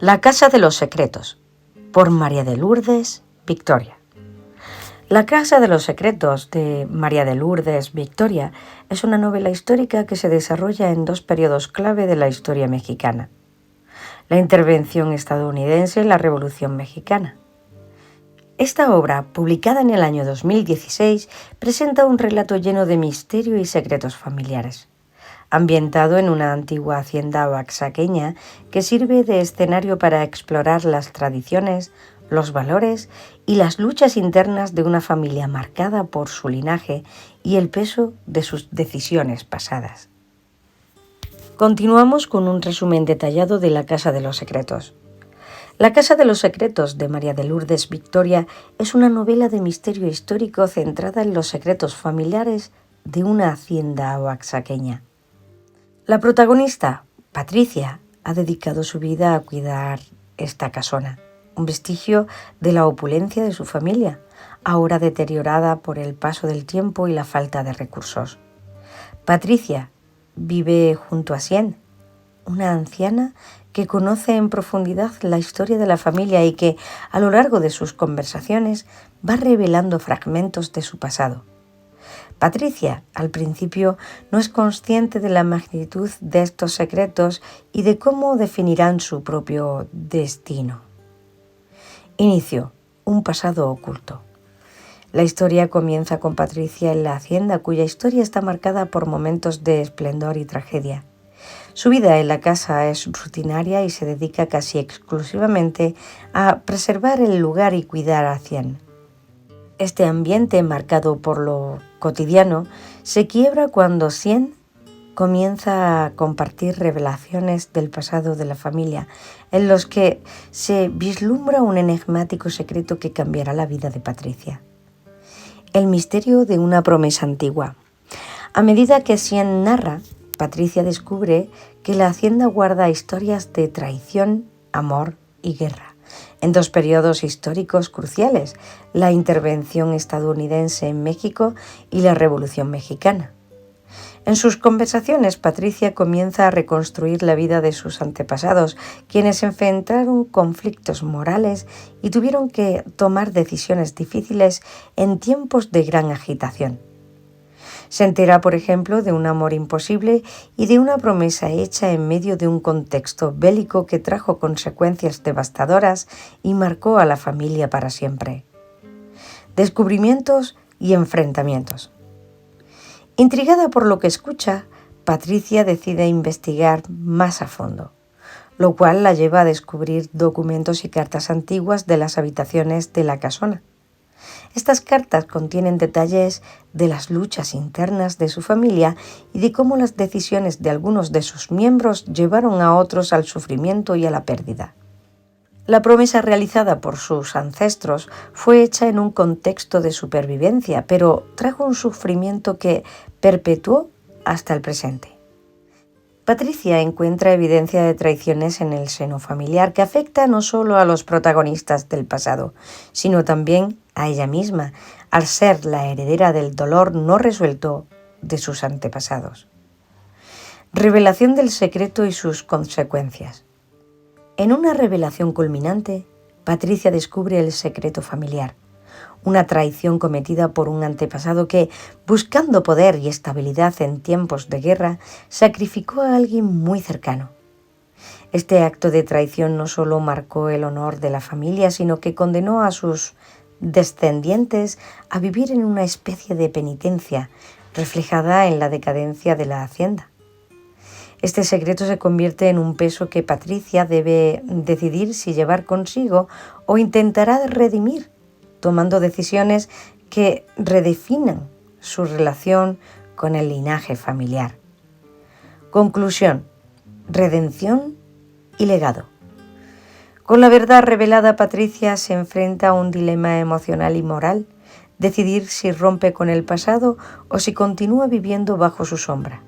La Casa de los Secretos, por María de Lourdes Victoria. La Casa de los Secretos de María de Lourdes Victoria es una novela histórica que se desarrolla en dos periodos clave de la historia mexicana: la intervención estadounidense en la Revolución Mexicana. Esta obra, publicada en el año 2016, presenta un relato lleno de misterio y secretos familiares, ambientado en una antigua hacienda oaxaqueña que sirve de escenario para explorar las tradiciones, los valores y las luchas internas de una familia marcada por su linaje y el peso de sus decisiones pasadas. Continuamos con un resumen detallado de La Casa de los Secretos. La Casa de los Secretos de María de Lourdes Victoria es una novela de misterio histórico centrada en los secretos familiares de una hacienda oaxaqueña. La protagonista, Patricia, ha dedicado su vida a cuidar esta casona, un vestigio de la opulencia de su familia, ahora deteriorada por el paso del tiempo y la falta de recursos. Patricia vive junto a Sien, una anciana que conoce en profundidad la historia de la familia y que, a lo largo de sus conversaciones, va revelando fragmentos de su pasado. Patricia, al principio, no es consciente de la magnitud de estos secretos y de cómo definirán su propio destino. Inicio: un pasado oculto. La historia comienza con Patricia en la hacienda, cuya historia está marcada por momentos de esplendor y tragedia. Su vida en la casa es rutinaria y se dedica casi exclusivamente a preservar el lugar y cuidar a Sien. Este ambiente, marcado por lo cotidiano, se quiebra cuando Sien comienza a compartir revelaciones del pasado de la familia, en los que se vislumbra un enigmático secreto que cambiará la vida de Patricia. El misterio de una promesa antigua. A medida que Sien narra, Patricia descubre que la hacienda guarda historias de traición, amor y guerra, en dos periodos históricos cruciales: la intervención estadounidense en México y la Revolución Mexicana. En sus conversaciones, Patricia comienza a reconstruir la vida de sus antepasados, quienes enfrentaron conflictos morales y tuvieron que tomar decisiones difíciles en tiempos de gran agitación. Se entera, por ejemplo, de un amor imposible y de una promesa hecha en medio de un contexto bélico que trajo consecuencias devastadoras y marcó a la familia para siempre. Descubrimientos y enfrentamientos. Intrigada por lo que escucha, Patricia decide investigar más a fondo, lo cual la lleva a descubrir documentos y cartas antiguas de las habitaciones de la casona. Estas cartas contienen detalles de las luchas internas de su familia y de cómo las decisiones de algunos de sus miembros llevaron a otros al sufrimiento y a la pérdida. La promesa realizada por sus ancestros fue hecha en un contexto de supervivencia, pero trajo un sufrimiento que perpetuó hasta el presente. Patricia encuentra evidencia de traiciones en el seno familiar que afecta no solo a los protagonistas del pasado, sino también a ella misma, al ser la heredera del dolor no resuelto de sus antepasados. Revelación del secreto y sus consecuencias. En una revelación culminante, Patricia descubre el secreto familiar, una traición cometida por un antepasado que, buscando poder y estabilidad en tiempos de guerra, sacrificó a alguien muy cercano. Este acto de traición no solo marcó el honor de la familia, sino que condenó a sus descendientes a vivir en una especie de penitencia, reflejada en la decadencia de la hacienda. Este secreto se convierte en un peso que Patricia debe decidir si llevar consigo o intentará redimir, tomando decisiones que redefinan su relación con el linaje familiar. Conclusión: redención y legado. Con la verdad revelada, Patricia se enfrenta a un dilema emocional y moral: decidir si rompe con el pasado o si continúa viviendo bajo su sombra.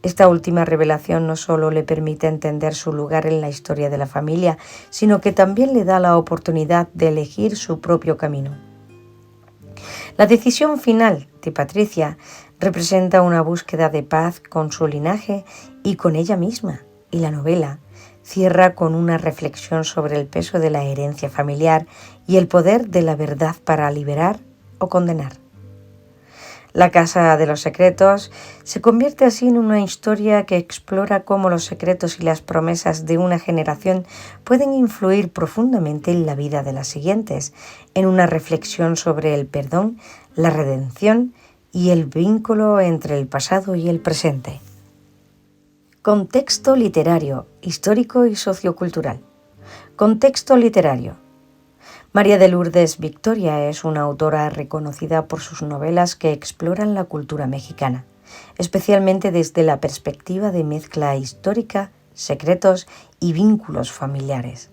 Esta última revelación no solo le permite entender su lugar en la historia de la familia, sino que también le da la oportunidad de elegir su propio camino. La decisión final de Patricia representa una búsqueda de paz con su linaje y con ella misma, y la novela cierra con una reflexión sobre el peso de la herencia familiar y el poder de la verdad para liberar o condenar. La Casa de los Secretos se convierte así en una historia que explora cómo los secretos y las promesas de una generación pueden influir profundamente en la vida de las siguientes, en una reflexión sobre el perdón, la redención y el vínculo entre el pasado y el presente. Contexto literario, histórico y sociocultural. Contexto literario. María de Lourdes Victoria es una autora reconocida por sus novelas que exploran la cultura mexicana, especialmente desde la perspectiva de mezcla histórica, secretos y vínculos familiares.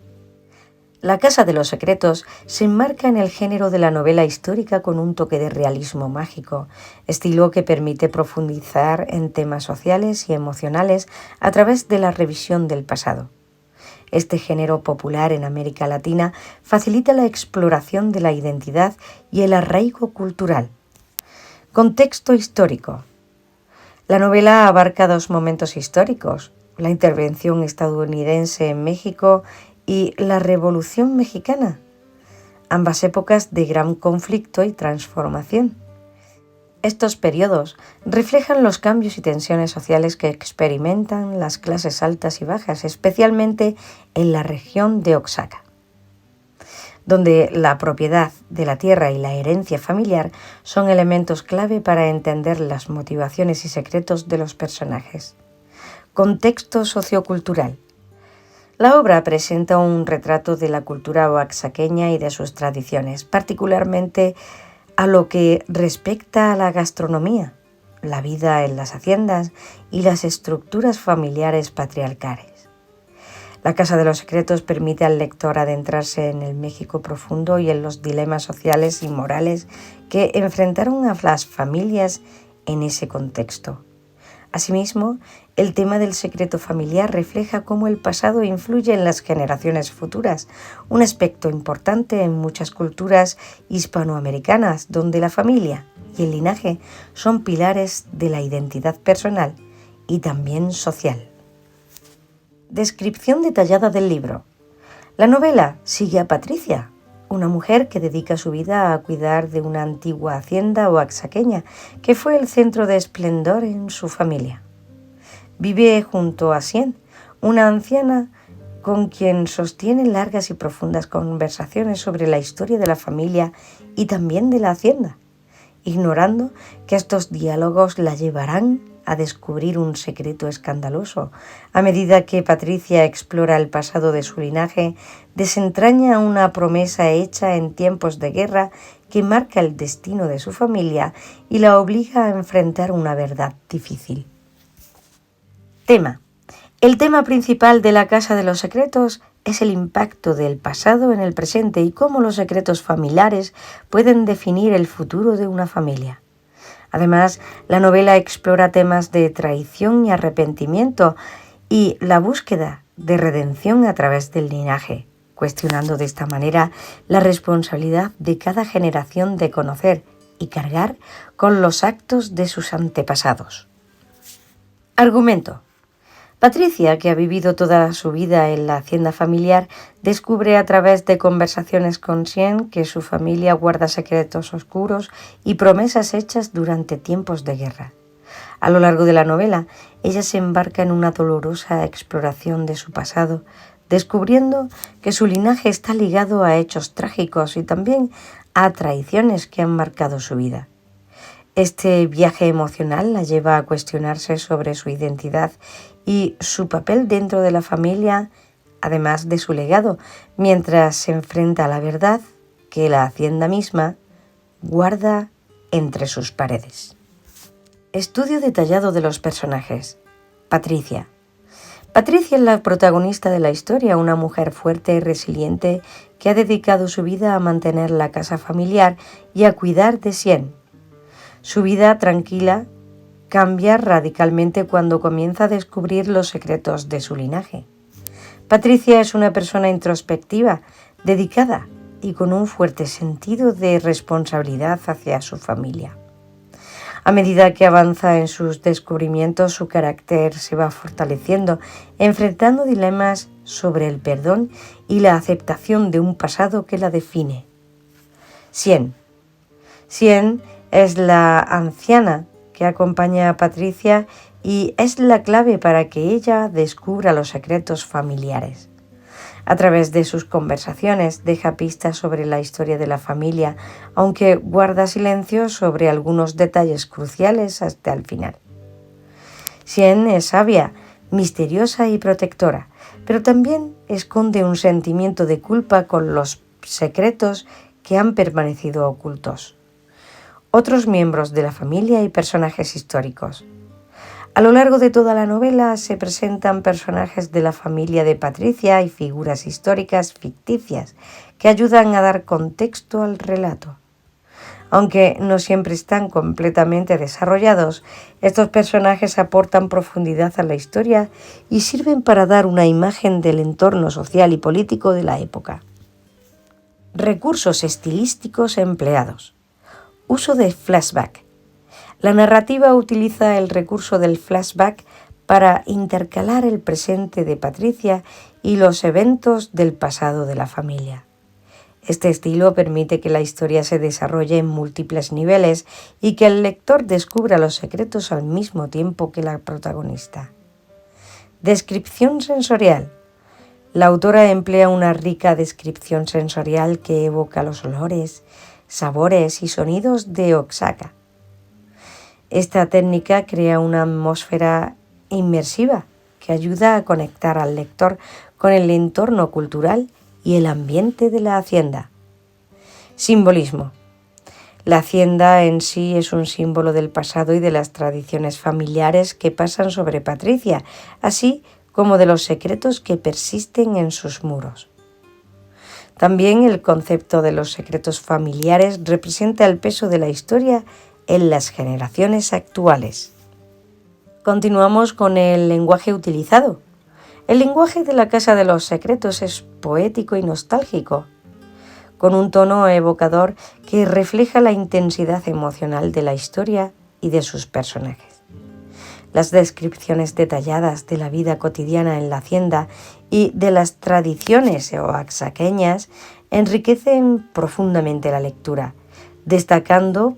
La Casa de los Secretos se enmarca en el género de la novela histórica con un toque de realismo mágico, estilo que permite profundizar en temas sociales y emocionales a través de la revisión del pasado. Este género popular en América Latina facilita la exploración de la identidad y el arraigo cultural. Contexto histórico. La novela abarca dos momentos históricos: la intervención estadounidense en México y la Revolución Mexicana, ambas épocas de gran conflicto y transformación. Estos periodos reflejan los cambios y tensiones sociales que experimentan las clases altas y bajas, especialmente en la región de Oaxaca, donde la propiedad de la tierra y la herencia familiar son elementos clave para entender las motivaciones y secretos de los personajes. Contexto sociocultural. La obra presenta un retrato de la cultura oaxaqueña y de sus tradiciones, particularmente a lo que respecta a la gastronomía, la vida en las haciendas y las estructuras familiares patriarcales. La Casa de los Secretos permite al lector adentrarse en el México profundo y en los dilemas sociales y morales que enfrentaron a las familias en ese contexto. Asimismo, el tema del secreto familiar refleja cómo el pasado influye en las generaciones futuras, un aspecto importante en muchas culturas hispanoamericanas, donde la familia y el linaje son pilares de la identidad personal y también social. Descripción detallada del libro. La novela sigue a Patricia, una mujer que dedica su vida a cuidar de una antigua hacienda oaxaqueña que fue el centro de esplendor en su familia. Vive junto a Sien, una anciana con quien sostiene largas y profundas conversaciones sobre la historia de la familia y también de la hacienda, ignorando que estos diálogos la llevarán a descubrir un secreto escandaloso. A medida que Patricia explora el pasado de su linaje, desentraña una promesa hecha en tiempos de guerra que marca el destino de su familia y la obliga a enfrentar una verdad difícil. Tema. El tema principal de La Casa de los Secretos es el impacto del pasado en el presente y cómo los secretos familiares pueden definir el futuro de una familia. Además, la novela explora temas de traición y arrepentimiento y la búsqueda de redención a través del linaje, cuestionando de esta manera la responsabilidad de cada generación de conocer y cargar con los actos de sus antepasados. Argumento. Patricia, que ha vivido toda su vida en la hacienda familiar, descubre a través de conversaciones con Sien que su familia guarda secretos oscuros y promesas hechas durante tiempos de guerra. A lo largo de la novela, ella se embarca en una dolorosa exploración de su pasado, descubriendo que su linaje está ligado a hechos trágicos y también a traiciones que han marcado su vida. Este viaje emocional la lleva a cuestionarse sobre su identidad y su papel dentro de la familia, además de su legado, mientras se enfrenta a la verdad que la hacienda misma guarda entre sus paredes. Estudio detallado de los personajes. Patricia. Patricia es la protagonista de la historia, una mujer fuerte y resiliente que ha dedicado su vida a mantener la casa familiar y a cuidar de Sien. Su vida tranquila cambia radicalmente cuando comienza a descubrir los secretos de su linaje. Patricia es una persona introspectiva, dedicada y con un fuerte sentido de responsabilidad hacia su familia. A medida que avanza en sus descubrimientos, su carácter se va fortaleciendo, enfrentando dilemas sobre el perdón y la aceptación de un pasado que la define. Sien. Sien es la anciana que acompaña a Patricia y es la clave para que ella descubra los secretos familiares. A través de sus conversaciones deja pistas sobre la historia de la familia, aunque guarda silencio sobre algunos detalles cruciales hasta el final. Sien es sabia, misteriosa y protectora, pero también esconde un sentimiento de culpa con los secretos que han permanecido ocultos. Otros miembros de la familia y personajes históricos. A lo largo de toda la novela se presentan personajes de la familia de Patricia y figuras históricas ficticias que ayudan a dar contexto al relato. Aunque no siempre están completamente desarrollados, estos personajes aportan profundidad a la historia y sirven para dar una imagen del entorno social y político de la época. Recursos estilísticos empleados. Uso de flashback. La narrativa utiliza el recurso del flashback para intercalar el presente de Patricia y los eventos del pasado de la familia. Este estilo permite que la historia se desarrolle en múltiples niveles y que el lector descubra los secretos al mismo tiempo que la protagonista. Descripción sensorial. La autora emplea una rica descripción sensorial que evoca los olores, sabores y sonidos de Oaxaca. Esta técnica crea una atmósfera inmersiva que ayuda a conectar al lector con el entorno cultural y el ambiente de la hacienda. Simbolismo. La hacienda en sí es un símbolo del pasado y de las tradiciones familiares que pasan sobre Patricia, así como de los secretos que persisten en sus muros. También el concepto de los secretos familiares representa el peso de la historia en las generaciones actuales. Continuamos con el lenguaje utilizado. El lenguaje de la Casa de los Secretos es poético y nostálgico, con un tono evocador que refleja la intensidad emocional de la historia y de sus personajes. Las descripciones detalladas de la vida cotidiana en la hacienda y de las tradiciones oaxaqueñas enriquecen profundamente la lectura, destacando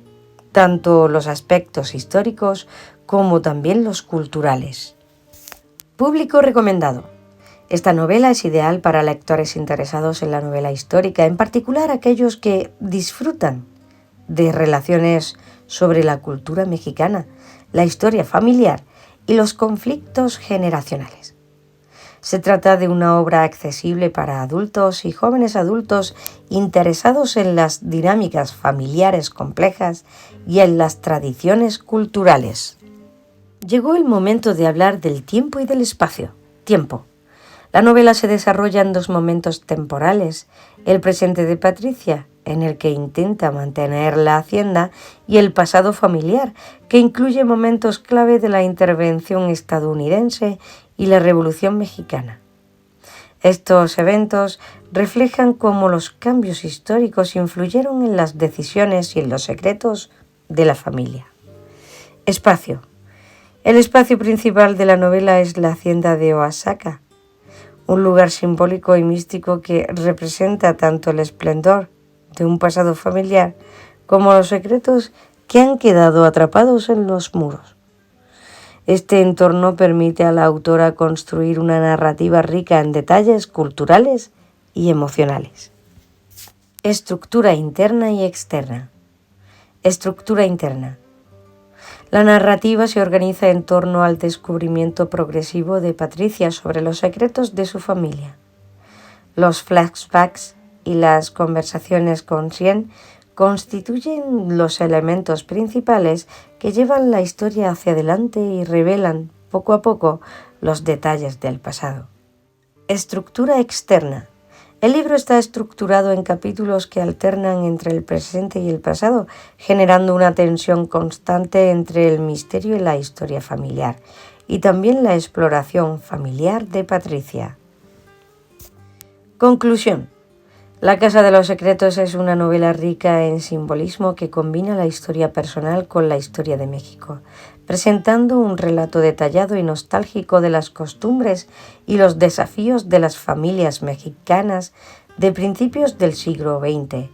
tanto los aspectos históricos como también los culturales. Público recomendado. Esta novela es ideal para lectores interesados en la novela histórica, en particular aquellos que disfrutan de relaciones sobre la cultura mexicana, la historia familiar y los conflictos generacionales. Se trata de una obra accesible para adultos y jóvenes adultos interesados en las dinámicas familiares complejas y en las tradiciones culturales. Llegó el momento de hablar del tiempo y del espacio. Tiempo. La novela se desarrolla en dos momentos temporales: el presente de Patricia, en el que intenta mantener la hacienda, y el pasado familiar, que incluye momentos clave de la intervención estadounidense y la Revolución Mexicana. Estos eventos reflejan cómo los cambios históricos influyeron en las decisiones y en los secretos de la familia. Espacio. El espacio principal de la novela es la hacienda de Oaxaca, un lugar simbólico y místico que representa tanto el esplendor de un pasado familiar como los secretos que han quedado atrapados en los muros. Este entorno permite a la autora construir una narrativa rica en detalles culturales y emocionales. Estructura interna y externa. Estructura interna. La narrativa se organiza en torno al descubrimiento progresivo de Patricia sobre los secretos de su familia. Los flashbacks y las conversaciones con Sien constituyen los elementos principales que llevan la historia hacia adelante y revelan poco a poco los detalles del pasado. Estructura externa. El libro está estructurado en capítulos que alternan entre el presente y el pasado, generando una tensión constante entre el misterio y la historia familiar, y también la exploración familiar de Patricia. Conclusión. La Casa de los Secretos es una novela rica en simbolismo que combina la historia personal con la historia de México, presentando un relato detallado y nostálgico de las costumbres y los desafíos de las familias mexicanas de principios del siglo XX.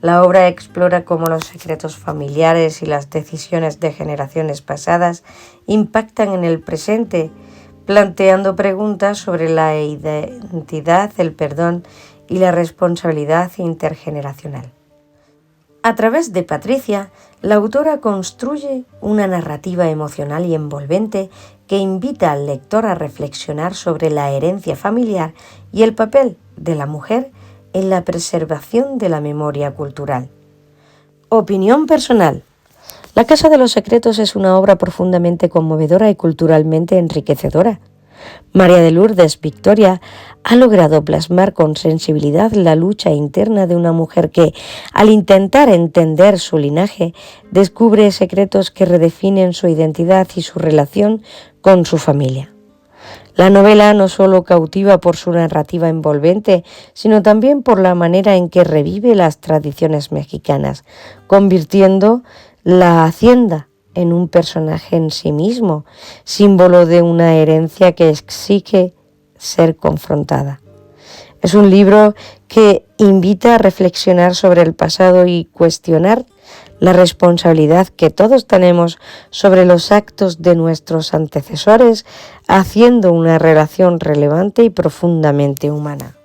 La obra explora cómo los secretos familiares y las decisiones de generaciones pasadas impactan en el presente, planteando preguntas sobre la identidad, el perdón y la responsabilidad intergeneracional. A través de Patricia, la autora construye una narrativa emocional y envolvente que invita al lector a reflexionar sobre la herencia familiar y el papel de la mujer en la preservación de la memoria cultural. Opinión personal. La Casa de los Secretos es una obra profundamente conmovedora y culturalmente enriquecedora. María de Lourdes Victoria ha logrado plasmar con sensibilidad la lucha interna de una mujer que, al intentar entender su linaje, descubre secretos que redefinen su identidad y su relación con su familia. La novela no solo cautiva por su narrativa envolvente, sino también por la manera en que revive las tradiciones mexicanas, convirtiendo la hacienda en un personaje en sí mismo, símbolo de una herencia que exige ser confrontada. Es un libro que invita a reflexionar sobre el pasado y cuestionar la responsabilidad que todos tenemos sobre los actos de nuestros antecesores, haciendo una relación relevante y profundamente humana.